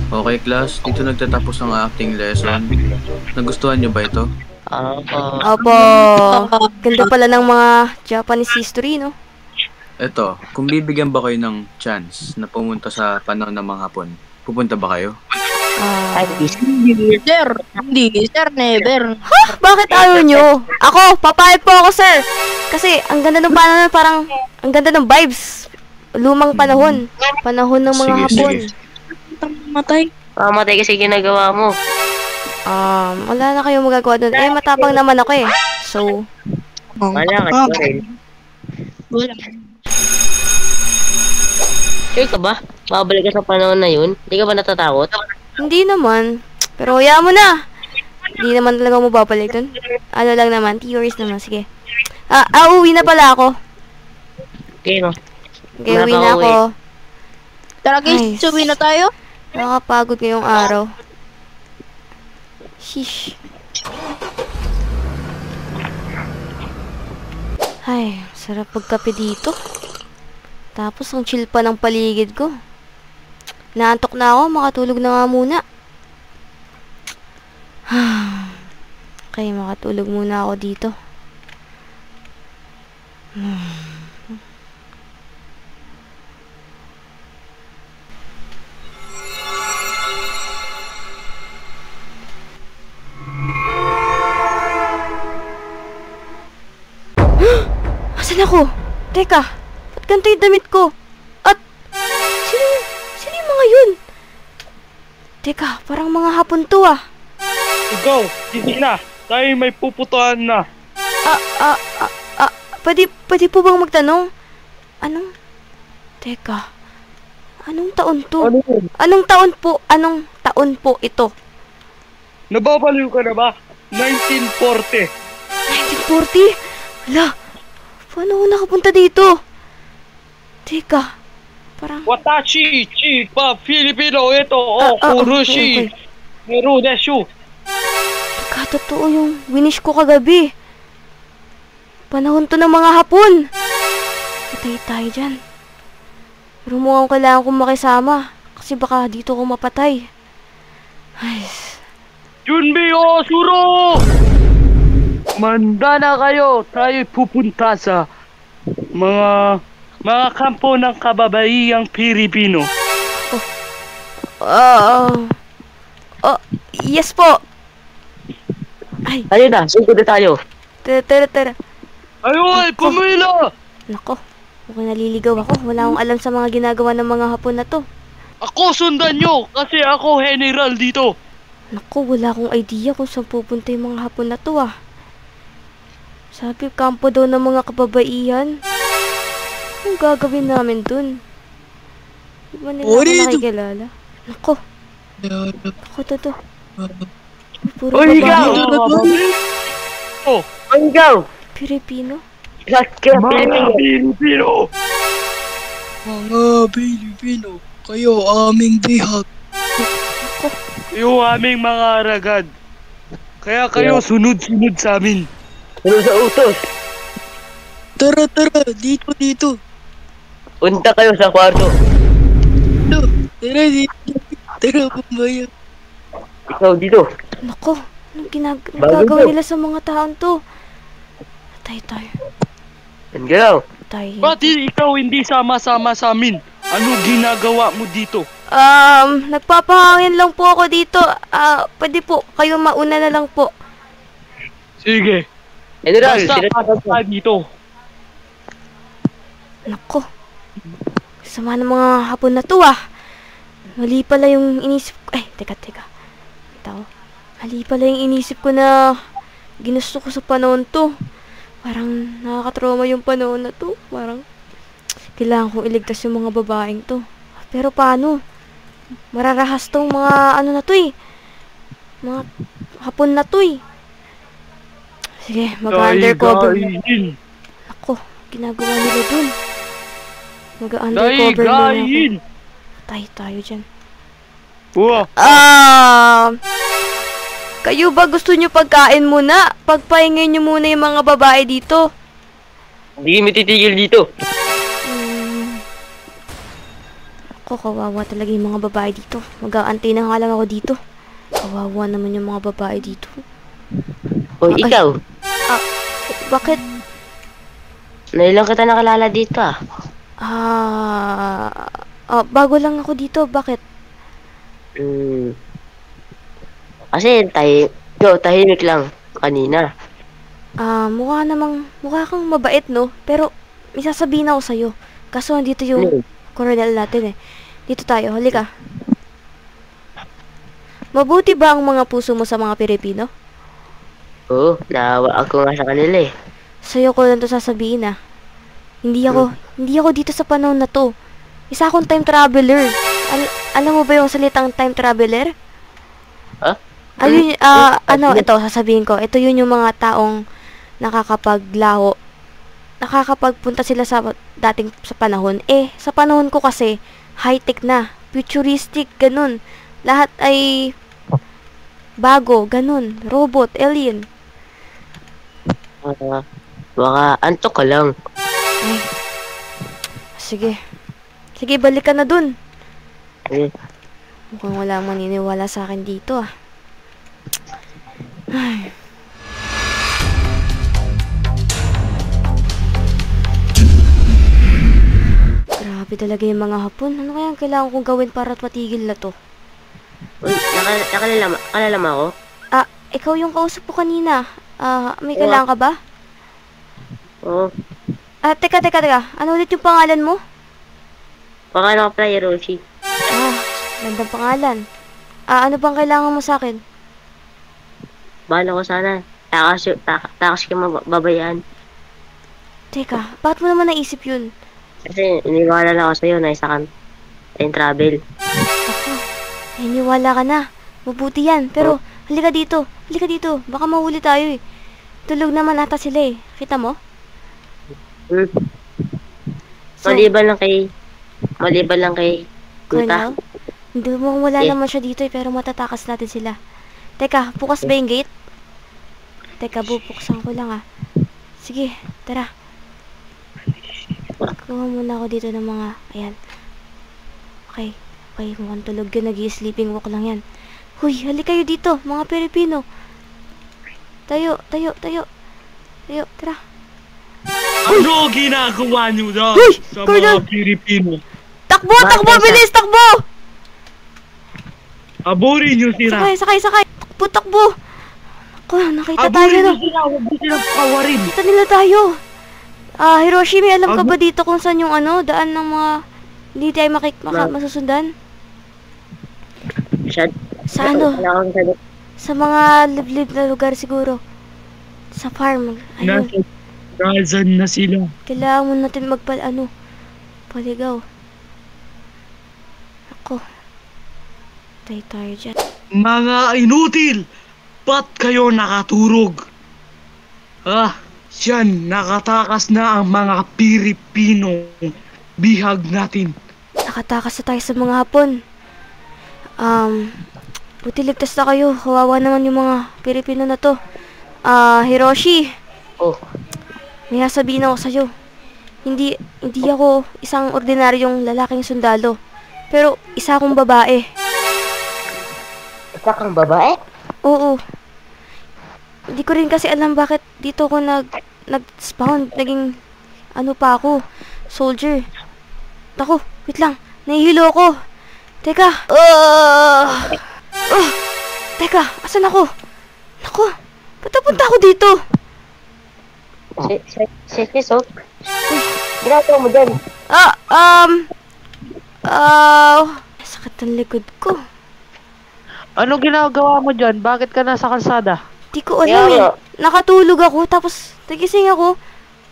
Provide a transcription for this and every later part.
Okay, class. Dito nagtatapos ang acting lesson. Nagustuhan nyo ba ito? Opo. Ganda pala ng mga Japanese history, no? Ito, kung bibigyan ba kayo ng chance na pumunta sa panahon ng mga Hapon, pupunta ba kayo? Hindi, sir. Hindi, sir. Never. Bakit ayaw nyo? Ako, papayag po ako, sir. Kasi, ang ganda ng panahon, parang, ang ganda ng vibes. Lumang panahon. Panahon ng mga Hapon. Matay. Mamatay kasi ginagawa mo. Wala na kayong magagawa doon. Eh, matapang naman ako eh. So, Wala ka rin. Wala. Sure ka ba? Babalik ka sa panahon na yun? Hindi ka ba natatakot? hindi naman. Pero, hayaan mo na. Hindi naman talaga mo babalik doon. Ano lang naman, theories naman. Sige. Uwi na pala ako. Okay, no? Okay, uwi na ako. Tara guys, Nice. suwi na tayo. Nakakapagod ngayong araw. Sheesh. Ay, sarap pagkape dito. Tapos ang chill pa ng paligid ko. Naantok na ako, makatulog na nga muna. Okay, makatulog muna ako dito. Asan ako? Teka, ba't ganito yung damit ko? At, sino yung mga yun? Teka, parang mga Hapon to ah. Ikaw, hindi na. Tayo may puputuan na. Pwede po bang magtanong? Teka, anong taon to? Ano yun? Anong taon po ito? Nababaliw ka na ba? 1940. 1940? Hala, paano ako nakapunta dito? Teka, parang... Watashi, Chipa, Filipino, ito, okay. Kurushi, Meru deshu. Totoo yung winish ko kagabi. Panahon to ng mga Hapon. Patay tayo dyan. Pero mukhang kailangan kong makisama. Kasi baka dito ko mapatay. Ay. Junbi o Suro! Manda na kayo. Tayo pupunta sa mga kampo ng kababaihang Pilipino. Yes po. Ay, Tayo na, sugod na tayo. tara. Ayoy, pumila! Nako, mukhang naliligaw ako. Wala akong alam sa mga ginagawa ng mga Hapon na to. Ako sundan nyo kasi ako general dito. Naku, wala akong idea kung saan pupunta yung mga Hapon na to ah. Sabi, kampo daw ng mga kababaihan. Anong gagawin namin dun? Di ba nila ako nakikilala? Naku. Naku, to. Puro Uy, babae. Oh, Ikaw! Pilipino? Lahat kayo, mga Pilipino. Pilipino! Mga Pilipino, kayo aming bihag. Naku. Yung aming mga ragad. Kaya kayo sunod-sunod sa amin. Sunod sa utos. Tara, dito. Punta kayo sa kwarto. Tara, dito. Tara, pumaya. Ikaw dito. Naku. Anong gagawin nila sa mga taon to? Patay tayo. Yan galaw. Patay. Bakit ikaw hindi sama-sama sa amin? Ano ginagawa mo dito? Nagpapahangin lang po ako dito. Pwede po, kayo mauna na lang po. Sige. General, Basta sila pasok dito. Nako. Sama ng mga Hapon na to ah. Mali pala yung inisip ko. Ay, teka. Ito. Mali pala yung inisip ko na ginusto ko sa panahon to. Parang nakakatrauma yung panahon na to. Parang kailangan kong iligtas yung mga babaeng to. Pero paano? Mararahas tong mga ano na to eh. Mga Hapon na to eh. Sige, mag-undercover. Ako, ginagawa nila dun. Mag-undercover muna ako. Patay tayo dyan. Wow. Kayo ba gusto nyo pagkain muna? Pagpahingin nyo muna yung mga babae dito. Hindi kami titigil dito. Kawawa talaga yung mga babae dito. Mag-aantay na nga lang ako dito. Kawawa naman yung mga babae dito. Hoy, Ay. ikaw. Bakit? Nailang kita nakalala dito ah. Bago lang ako dito. Bakit? Kasi tahimik lang kanina. Mukha kang mabait, no? Pero, may sasabihin ako sa'yo. Kaso, andito yung coronel natin eh. Dito tayo, halika. Mabuti ba ang mga puso mo sa mga Pilipino? Oo, naawa ako nga sa kanila eh. Sa'yo ko lang to sasabihin ah. Hindi ako dito sa panahon na to. Isa akong time traveler. Alam mo ba yung salitang time traveler? Ha? Ayun, ito, sasabihin ko. Ito yun yung mga taong nakakapaglaho. Nakakapagpunta sila sa dating sa panahon. Sa panahon ko kasi, high-tech na. Futuristic, ganun. Lahat ay bago, ganun. Robot, alien. Baka antok ka lang. Ay. Sige. Sige, balik ka na dun. Eh, Mukhang wala maniniwala sa akin dito ah. Ay. Grabe talaga yung mga Hapon. Ano kaya ang kailangan kong gawin para matigil na to? uy, nakalala mo ako? Ikaw yung kausap ko kanina. May kailangan ka ba? Oo. Teka. Ano ulit yung pangalan mo? Pangalan ko pala Hiroshi. Gandang pangalan. Ano bang kailangan mo sa akin? Bahala ko sana. Takas ka mababayaan. Teka, bakit mo naman naisip yun? Kasi iniwala lang ako sa'yo na isa kang time travel. Niwala ka na. Mabuti yan. Pero, halika dito. Baka mahuli tayo eh. Tulog naman ata sila eh. Kita mo? So, Maliban lang kay Colonel? Kuta. Hindi mo wala naman siya dito eh. Pero matatakas natin sila. Teka, bukas ba yung gate? Teka, bubuksan ko lang ah. Sige, tara. Kuha muna ako dito ng mga... Ayan. Okay, mukhang tulog yun. Nag-i-sleeping walk lang yan. Huy, halika kayo dito, mga Pilipino. Tayo, tara. Ano ginagawa niyo daw sa Colonel! mga Pilipino? Takbo, bilis, takbo! Aburin niyo sila. Sakay. Takbo. Ako, nakita tayo Aburin no. niyo sila. Huwag niyo silang pawarin. Nakita nila tayo. Hiroshi, may alam ka ba dito kung saan yung daan ng mga hindi tayo masusundan? Sa Sa mga liblib na lugar siguro. Sa farm. Ayun. Nasaan na sila? Kailangan mo natin paligaw. Ako. Tayo dyan. Mga inutil! Ba't kayo nakaturog? Siyan, nakatakas na ang mga Pilipino. Bihag natin. Nakatakas na tayo sa mga Hapon. Buti ligtas na kayo. Kawawa naman yung mga Pilipino na to. Hiroshi. Oh. May sasabihin ako sa'yo. Hindi ako isang ordinaryong lalaking sundalo. Pero isa akong babae. Isa kang babae? Oo. Hindi ko rin kasi alam bakit dito ako nag-spawn. Naging pa ako. Soldier. Ako, wait lang. Nahihilo ako. Teka. Teka, asan ako? Naku, ba't napunta ako dito? Sis, oh. Ginagawa mo dyan? Sakit ang likod ko. Anong ginagawa mo dyan? Bakit ka nasa kalsada? Di ko alam Nakatulog ako, tapos nagising ako.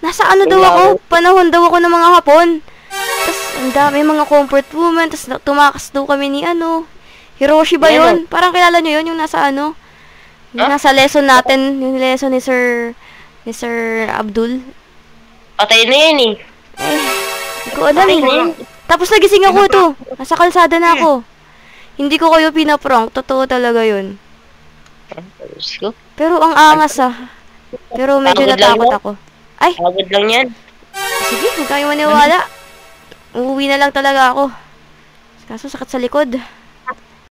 Nasa daw ako? Panahon daw ako ng mga Hapon. Tapos ang dami mga comfort woman. Tapos tumakas daw kami ni Hiroshi ba yun? Parang kilala nyo yun, yung nasa yung nasa lesson natin, yung lesson ni Sir Abdul. Patay na yun eh. Hindi ko alam Tapos nagising ako to. Nasa kalsada na ako. Hindi ko kayo pinaprank. Totoo talaga yun. Pero ang angas Pero medyo natakot ako. Ay! Pagod lang yan. Sige, huwag kayong maniwala. Uuwi na lang talaga ako. Kaso sakit sa likod.